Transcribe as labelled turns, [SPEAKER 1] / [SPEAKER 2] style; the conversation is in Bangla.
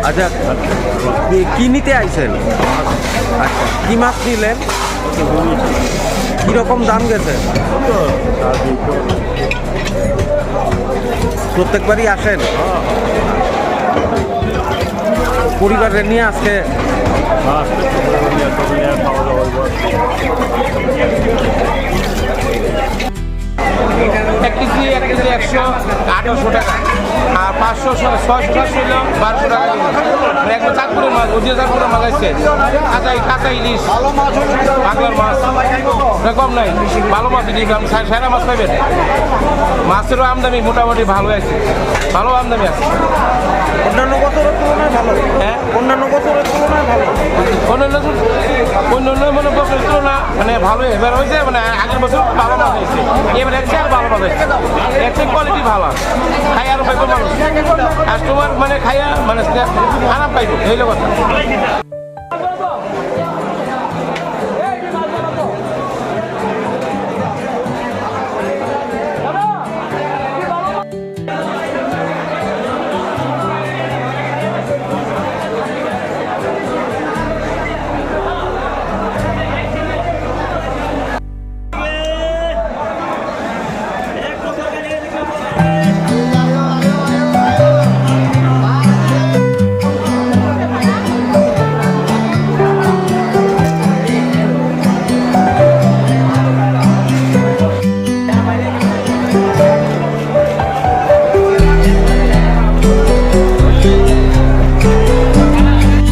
[SPEAKER 1] আচ্ছা, কি নিতে আইছেন? আচ্ছা, কি মাছ নিলেন? কিরকম দাম গেছে? প্রত্যেকবারই আসেন? পরিবারের নিয়ে আজকে
[SPEAKER 2] এক কেজি 118 টাকা আর 500 600 হইল 1200 টাকা কেজি। একদম চাঁদপুরের মাছ, ওদিকে চাঁদপুরের মাছ আসছে, কাঁচা ইলিশ, বাংলার মাছ কম নাই, ভালো মাছ ইলিশ, সেরা মাছ পাইবেন। মাছেরও আমদানি মোটামুটি ভালো আছে, ভালো আমদানি আছে।
[SPEAKER 1] অন্যান্য বছরের তুলনায় ভালো।
[SPEAKER 2] হ্যাঁ,
[SPEAKER 1] অন্যান্য বছরের তুলনায় ভালো।
[SPEAKER 2] অন্য মানে বছরের তুলনা মানে ভালো এবার হয়েছে, মানে আগের বছর ভালো মাছ হয়েছে, এবার একটু আর ভালো মাছ হয়েছে, একটু কোয়ালিটি ভালো, খাই আরো পাইব মানুষ, কাস্টমার মানে খাইয়া মানে আরাম পাইব, এই কথা।